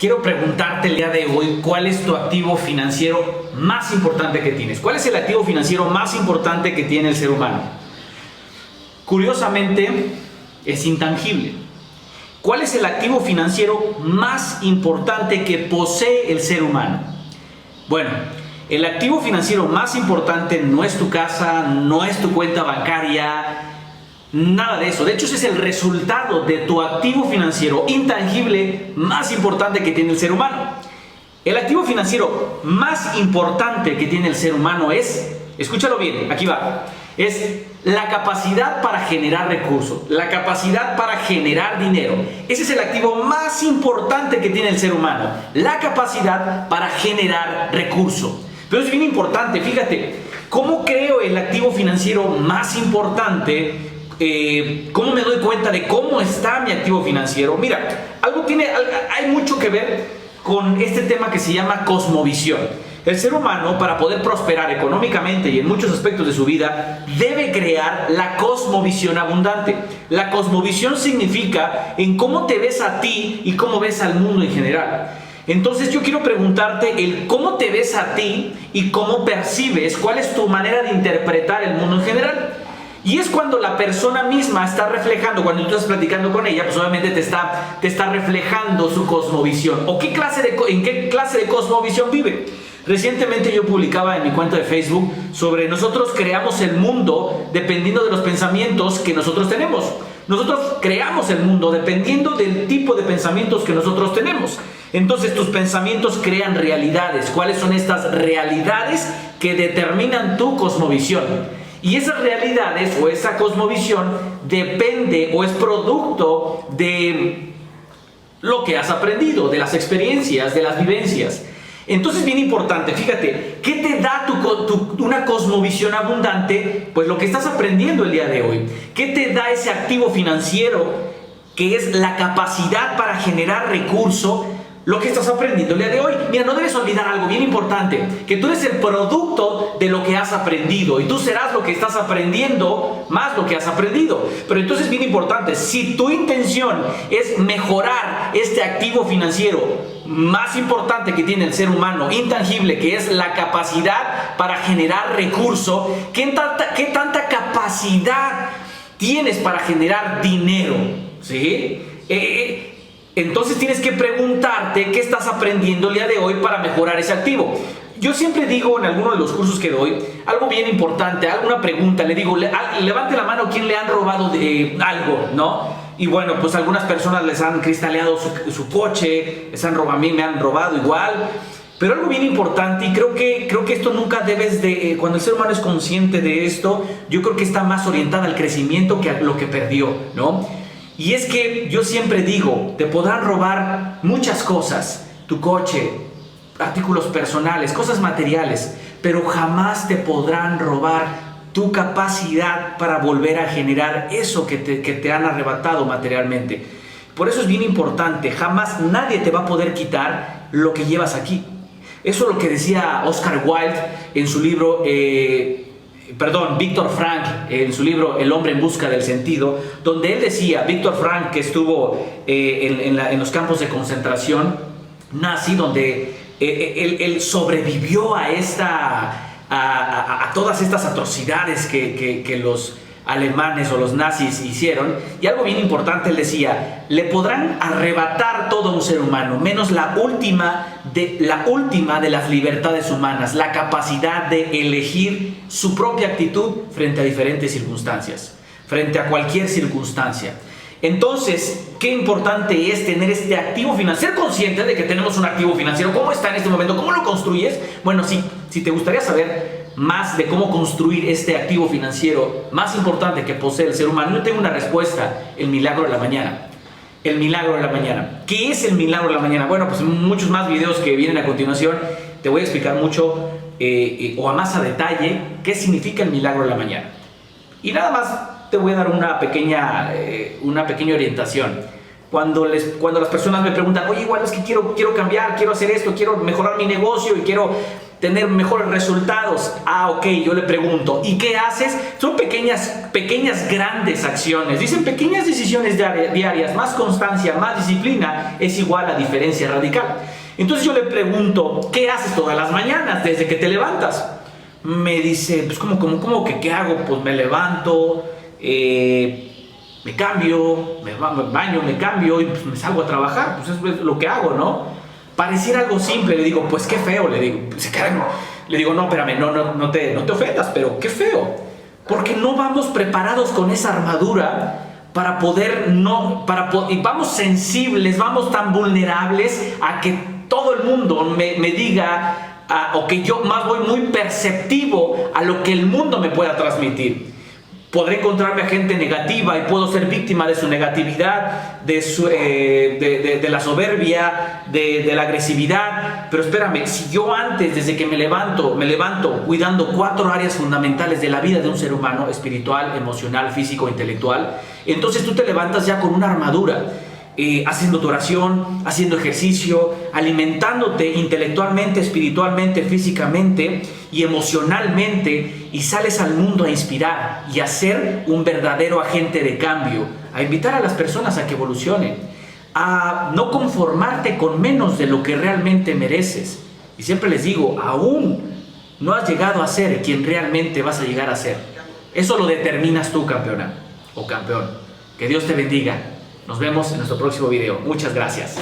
quiero preguntarte el día de hoy, ¿cuál es tu activo financiero más importante que tienes? ¿Cuál es el activo financiero más importante que tiene el ser humano? Curiosamente, es intangible. ¿Cuál es el activo financiero más importante que posee el ser humano? Bueno, el activo financiero más importante no es tu casa, no es tu cuenta bancaria, nada de eso. De hecho, ese es el resultado de tu activo financiero intangible más importante que tiene el ser humano. El activo financiero más importante que tiene el ser humano es, escúchalo bien, aquí va, es la capacidad para generar recursos, la capacidad para generar dinero. Ese es el activo más importante que tiene el ser humano, la capacidad para generar recursos. Pero es bien importante, fíjate, ¿cómo creo el activo financiero más importante? ¿Cómo me doy cuenta de cómo está mi activo financiero? Mira, hay mucho que ver con este tema que se llama cosmovisión. El ser humano, para poder prosperar económicamente y en muchos aspectos de su vida, debe crear la cosmovisión abundante. La cosmovisión significa en cómo te ves a ti y cómo ves al mundo en general. Entonces yo quiero preguntarte el cómo te ves a ti y cómo percibes, cuál es tu manera de interpretar el mundo en general. Y es cuando la persona misma está reflejando, cuando tú estás platicando con ella, pues obviamente te está reflejando su cosmovisión. ¿O en qué clase de cosmovisión vive? Recientemente yo publicaba en mi cuenta de Facebook sobre nosotros creamos el mundo dependiendo de los pensamientos que nosotros tenemos. Nosotros creamos el mundo dependiendo del tipo de pensamientos que nosotros tenemos. Entonces tus pensamientos crean realidades. ¿Cuáles son estas realidades que determinan tu cosmovisión? Y esas realidades o esa cosmovisión depende o es producto de lo que has aprendido, de las experiencias, de las vivencias. Entonces, bien importante, fíjate, ¿qué te da una cosmovisión abundante? Pues lo que estás aprendiendo el día de hoy. ¿Qué te da ese activo financiero que es la capacidad para generar recurso? Lo que estás aprendiendo el día de hoy. Mira, no debes olvidar algo bien importante, que tú eres el producto de lo que has aprendido y tú serás lo que estás aprendiendo más lo que has aprendido. Pero entonces bien importante, si tu intención es mejorar este activo financiero más importante que tiene el ser humano, intangible, que es la capacidad para generar recurso, ¿qué tanta capacidad tienes para generar dinero? ¿Sí? Entonces tienes que preguntarte qué estás aprendiendo el día de hoy para mejorar ese activo. Yo siempre digo en alguno de los cursos que doy algo bien importante, hago una pregunta, le digo, levante la mano quién le han robado de algo, ¿no? Y bueno, pues algunas personas les han cristaleado su coche, a mí me han robado igual. Pero algo bien importante, y creo que esto nunca debes de, cuando el ser humano es consciente de esto, yo creo que está más orientada al crecimiento que a lo que perdió, ¿no? Y es que yo siempre digo, te podrán robar muchas cosas, tu coche, artículos personales, cosas materiales, pero jamás te podrán robar tu capacidad para volver a generar eso que te han arrebatado materialmente. Por eso es bien importante, jamás nadie te va a poder quitar lo que llevas aquí. Eso es lo que decía Oscar Wilde en su libro... Víctor Frank, en su libro El hombre en busca del sentido, donde él decía, Víctor Frank, que estuvo en los campos de concentración nazi, donde él sobrevivió a todas estas atrocidades que los alemanes o los nazis hicieron. Y algo bien importante, él decía, le podrán arrebatar todo a un ser humano, menos la última de las libertades humanas, la capacidad de elegir su propia actitud frente a diferentes circunstancias, frente a cualquier circunstancia. Entonces, qué importante es tener este activo financiero, ser consciente de que tenemos un activo financiero. ¿Cómo está en este momento? ¿Cómo lo construyes? Bueno, si te gustaría saber más de cómo construir este activo financiero más importante que posee el ser humano, yo tengo una respuesta: el milagro de la mañana. El milagro de la mañana. ¿Qué es el milagro de la mañana? Bueno, pues en muchos más videos que vienen a continuación te voy a explicar mucho o a más a detalle qué significa el milagro de la mañana. Y nada más te voy a dar una pequeña orientación. Cuando las personas me preguntan, oye, igual es que quiero cambiar, quiero hacer esto, quiero mejorar mi negocio y quiero tener mejores resultados. Ah, ok, yo le pregunto, ¿y qué haces? Son pequeñas grandes acciones. Dicen pequeñas decisiones diarias, más constancia, más disciplina, es igual a diferencia radical. Entonces yo le pregunto, ¿qué haces todas las mañanas desde que te levantas? Me dice, pues ¿cómo que qué hago? Pues me levanto, me cambio, me baño, me cambio y pues me salgo a trabajar. Pues eso es lo que hago, ¿no? Pareciera algo simple. Le digo, pues qué feo. Le digo, no, espérame, no te ofendas, pero qué feo. Porque no vamos preparados con esa armadura para poder, y vamos sensibles, vamos tan vulnerables a que todo el mundo me diga, o que yo más voy muy perceptivo a lo que el mundo me pueda transmitir. Podré encontrarme a gente negativa y puedo ser víctima de su negatividad, de la soberbia, de la agresividad. Pero espérame, si yo antes, desde que me levanto cuidando 4 áreas fundamentales de la vida de un ser humano: espiritual, emocional, físico, intelectual, entonces tú te levantas ya con una armadura. Haciendo tu oración, haciendo ejercicio, alimentándote intelectualmente, espiritualmente, físicamente y emocionalmente, y sales al mundo a inspirar y a ser un verdadero agente de cambio, a invitar a las personas a que evolucionen, a no conformarte con menos de lo que realmente mereces. Y siempre les digo, aún no has llegado a ser quien realmente vas a llegar a ser. Eso lo determinas tú, campeona o campeón. Que Dios te bendiga. Nos vemos en nuestro próximo video. Muchas gracias.